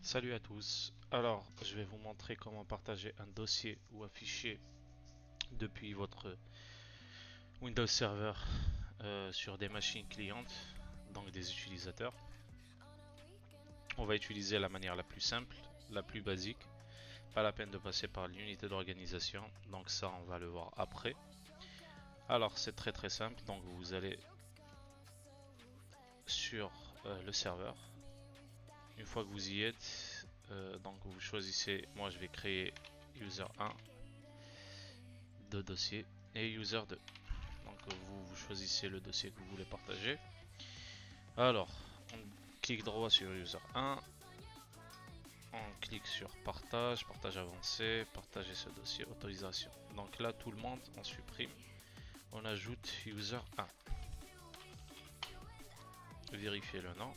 Salut à tous. Alors, je vais vous montrer comment partager un dossier ou un fichier depuis votre Windows Server sur des machines clientes, donc des utilisateurs. On va utiliser la manière la plus simple, la plus basique. Pas la peine de passer par l'unité d'organisation, donc ça on va le voir après. Alors c'est très simple, donc vous allez sur le serveur. Une fois que vous y êtes, donc vous choisissez, moi je vais créer user 1 de dossier et user 2. Donc vous choisissez le dossier que vous voulez partager. Alors, on clique droit sur user 1, on clique sur partage, partage avancé, partager ce dossier, autorisation. Donc là tout le monde, on supprime, on ajoute user 1. Vérifiez le nom,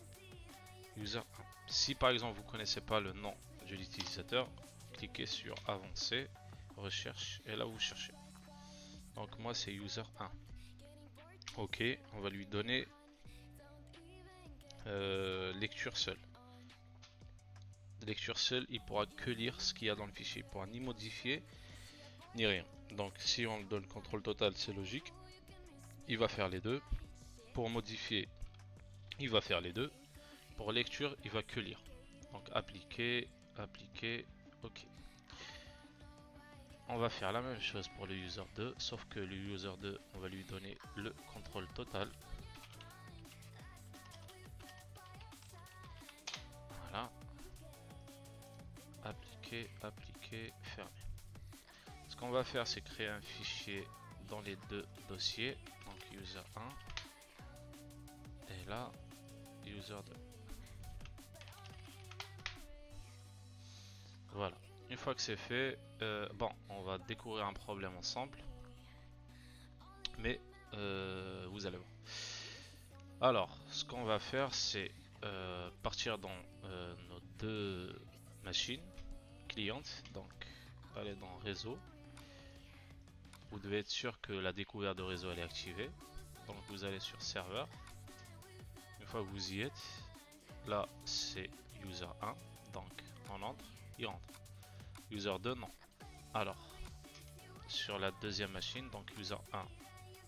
user 1. Si par exemple vous ne connaissez pas le nom de l'utilisateur, cliquez sur avancer, recherche et là vous cherchez. Donc moi c'est user 1. Ok, on va lui donner lecture seule. Lecture seule, il pourra que lire ce qu'il y a dans le fichier. Il pourra ni modifier ni rien. Donc si on le donne contrôle total, c'est logique. Il va faire les deux. Pour modifier, il va faire les deux. Pour lecture, il va que lire. Donc appliquer, appliquer, ok. On va faire la même chose pour le user 2, sauf que le user 2, on va lui donner le contrôle total. Voilà. Appliquer, appliquer, fermer. Ce qu'on va faire, c'est créer un fichier dans les deux dossiers. Donc user 1 et là user 2. Voilà. Une fois que c'est fait, bon, on va découvrir un problème ensemble. Mais vous allez voir. Alors, ce qu'on va faire, c'est partir dans nos deux machines clientes. Donc, aller dans réseau. Vous devez être sûr que la découverte de réseau elle est activée. Donc, vous allez sur serveur. Une fois que vous y êtes, là c'est user 1. Donc, on entre, il rentre. User 2, non. Alors, sur la deuxième machine, donc user 1,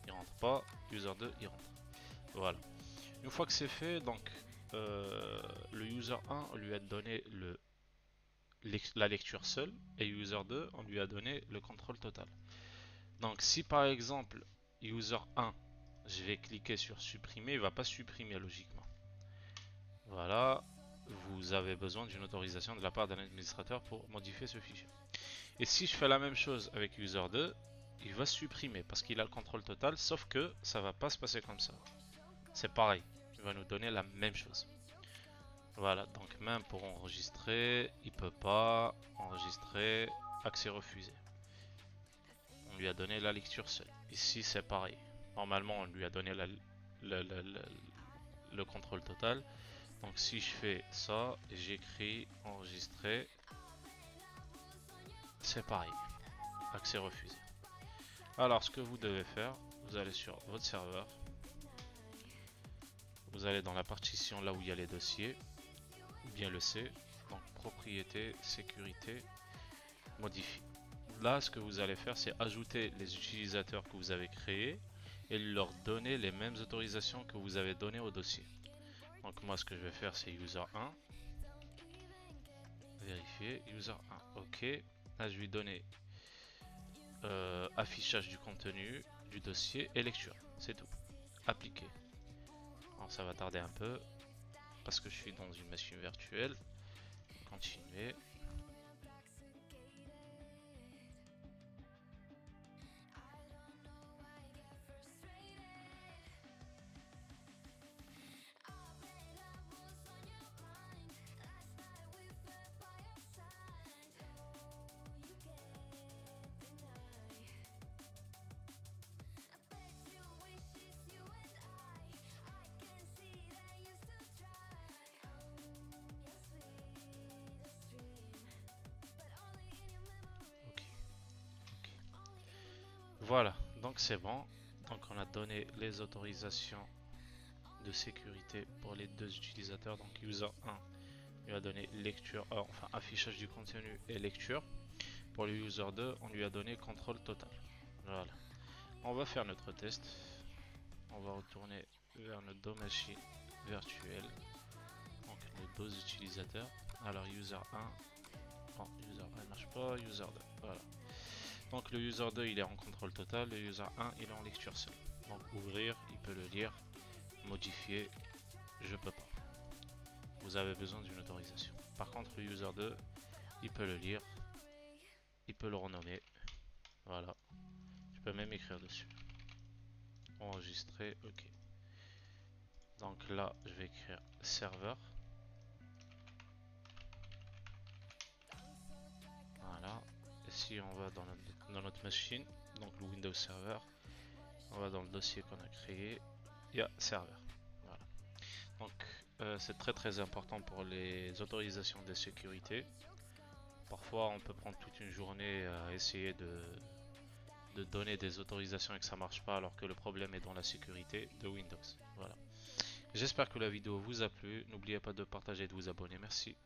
il rentre pas. User 2, il rentre. Voilà. Une fois que c'est fait, donc le user 1, on lui a donné la lecture seule et user 2, on lui a donné le contrôle total. Donc si par exemple user 1, je vais cliquer sur supprimer, il va pas supprimer logiquement. Voilà, vous avez besoin d'une autorisation de la part d'un administrateur pour modifier ce fichier. Et si je fais la même chose avec user 2, il va supprimer parce qu'il a le contrôle total, sauf que ça va pas se passer comme ça. C'est pareil, il va nous donner la même chose. Voilà, donc même pour enregistrer, il peut pas enregistrer, accès refusé. On lui a donné la lecture seule. Ici c'est pareil. Normalement on lui a donné le contrôle total. Donc si je fais ça, j'écris enregistrer, c'est pareil. Accès refusé. Alors ce que vous devez faire, vous allez sur votre serveur. Vous allez dans la partition là où il y a les dossiers, ou bien le C, donc propriété, sécurité, modifie. Là, ce que vous allez faire, c'est ajouter les utilisateurs que vous avez créés et leur donner les mêmes autorisations que vous avez données au dossier. Donc moi, ce que je vais faire, c'est user 1, vérifier, user 1, ok. Là, je vais donner affichage du contenu du dossier et lecture, c'est tout. Appliquer. Alors ça va tarder un peu parce que je suis dans une machine virtuelle. Continuer. Ok. Voilà, donc c'est bon. Donc on a donné les autorisations de sécurité pour les deux utilisateurs, donc user 1 on lui a donné lecture, enfin affichage du contenu et lecture. Pour le user 2, on lui a donné contrôle total. Voilà. On va faire notre test. On va retourner vers notre dos machine virtuelle. Donc nos deux utilisateurs. Alors user 1. Non, user 1 ne marche pas. User 2. Voilà. Donc le user 2 il est en contrôle total. Le user 1 il est en lecture seule. Donc ouvrir, il peut le lire. Modifier, je peux pas. Vous avez besoin d'une autorisation. Par contre le user 2 il peut le lire. Il peut le renommer. Voilà. Je peux même écrire dessus. Enregistrer, ok. Donc là, je vais écrire serveur. Voilà. Et si on va dans notre machine, donc le Windows Server, on va dans le dossier qu'on a créé, il y a serveur. Voilà. Donc c'est très important pour les autorisations de sécurité. Parfois, on peut prendre toute une journée à essayer de donner des autorisations et que ça marche pas alors que le problème est dans la sécurité de Windows. Voilà. J'espère que la vidéo vous a plu. N'oubliez pas de partager et de vous abonner. Merci.